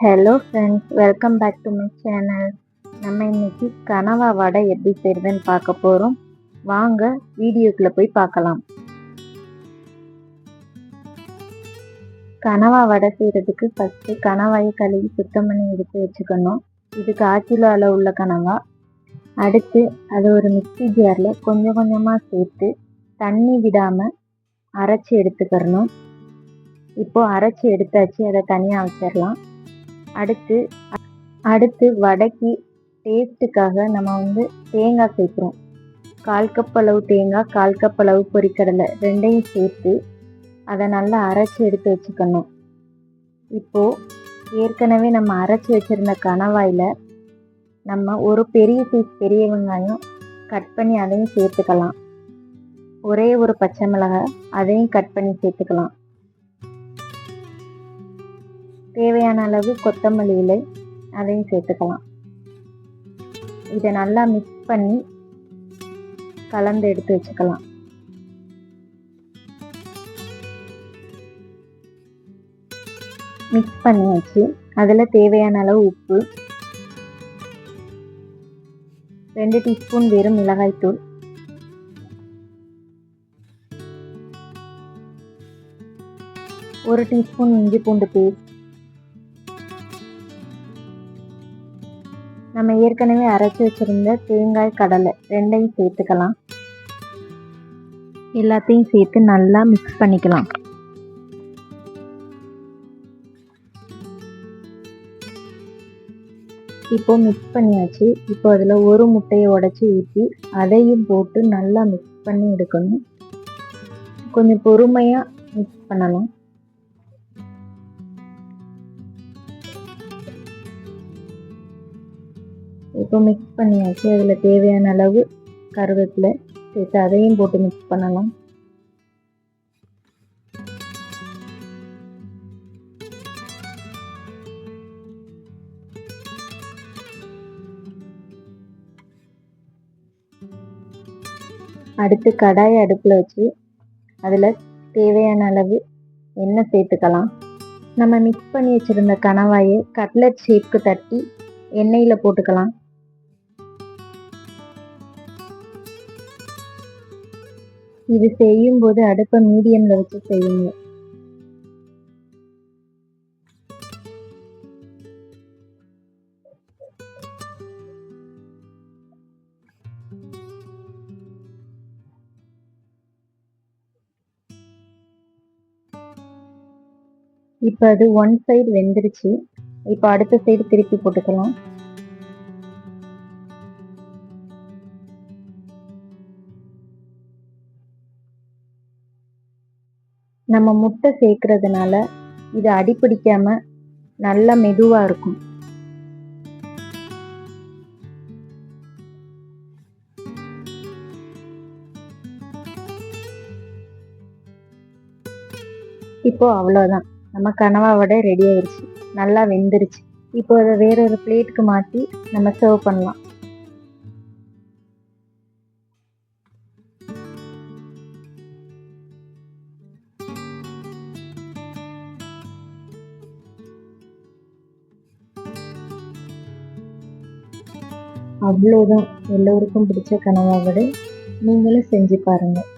Hello friends, welcome back to my channel. நம்ம இன்னைக்கு கனவா வடை எப்படி செய்யறதுன்னு பார்க்க போகிறோம். வாங்க வீடியோக்குள்ளே போய் பார்க்கலாம். கனவா வடை செய்கிறதுக்கு ஃபஸ்ட்டு கனவாயை கழுவி சுத்தம் பண்ணி எடுத்து வச்சுக்கணும். இது 1/4 கிலோ அளவு உள்ள கனவா. அடுத்து அதை ஒரு மிக்ஸி ஜாரில் கொஞ்சம் கொஞ்சமாக சேர்த்து தண்ணி விடாமல் அரைச்சி எடுத்துக்கிறணும். இப்போது அரைச்சி எடுத்தாச்சு, அதை தனியாக வச்சிடலாம். அடுத்து வடைக்கு டேஸ்ட்டுக்காக நம்ம தேங்காய் சேர்க்குறோம். 1/4 கப் அளவு தேங்காய், 1/4 கப் அளவு பொரிக்கடலை ரெண்டையும் சேர்த்து அதை நல்லா அரைச்சி எடுத்து வச்சுக்கணும். இப்போது ஏற்கனவே நம்ம அரைச்சி வச்சுருந்த கணவாயில் நம்ம ஒரு பெரிய பீஸ் பெரிய வெங்காயம் கட் பண்ணி அதையும் சேர்த்துக்கலாம். ஒரே ஒரு பச்சை மிளகாய் அதையும் கட் பண்ணி சேர்த்துக்கலாம். தேவையான அளவு கொத்தமல்லி இலை அதையும் சேர்த்துக்கலாம். இதை நல்லா மிக்ஸ் பண்ணி கலந்து எடுத்து வச்சுக்கலாம். மிக்ஸ் பண்ணியாச்சு. அதில் தேவையான அளவு உப்பு, 2 டீஸ்பூன் வெறும் மிளகாய்த்தூள், 1 டீஸ்பூன் இஞ்சி பூண்டு பேஸ்ட், நம்ம ஏற்கனவே அரைச்சி வச்சுருந்த தேங்காய் கடலை ரெண்டையும் சேர்த்துக்கலாம். எல்லாத்தையும் சேர்த்து நல்லா மிக்ஸ் பண்ணிக்கலாம். இப்போ மிக்ஸ் பண்ணியாச்சு. இப்போ அதில் ஒரு முட்டையை உடைச்சி ஊற்றி அதையும் போட்டு நல்லா மிக்ஸ் பண்ணி எடுக்கணும். கொஞ்சம் பொறுமையாக மிக்ஸ் பண்ணலாம். இப்போ மிக்ஸ் பண்ணியாச்சு. அதில் தேவையான அளவு கருவேப்பிலை சேர்த்து அதையும் போட்டு மிக்ஸ் பண்ணலாம். அடுத்து கடாயை அடுப்பில் வச்சு அதில் தேவையான அளவு எண்ணெய் சேர்த்துக்கலாம். நம்ம மிக்ஸ் பண்ணி வச்சுருந்த கணவாயை கட்லட் ஷேப்க்கு தட்டி எண்ணெயில் போட்டுக்கலாம். இது செய்யும்போது அடுப்பை மீடியமில் வச்சு செய்யுங்க. இப்போ அது ஒன் சைடு வெந்துருச்சு. இப்போ அடுத்த சைடு திருப்பி போட்டுக்கலாம். நம்ம முட்டை சேர்க்கறதுனால இது அடிப்பிடிக்காம நல்லா மெதுவாக இருக்கும். இப்போ அவ்வளோதான், நம்ம கனவா வடை ரெடி ஆயிடுச்சு. நல்லா வெந்துருச்சு. இப்போ அதை வேற ஒரு பிளேட்டுக்கு மாற்றி நம்ம சர்வ் பண்ணலாம். அவ்வளோதான், எல்லோருக்கும் பிடிச்ச கனவா வடை. நீங்களும் செஞ்சு பாருங்கள்.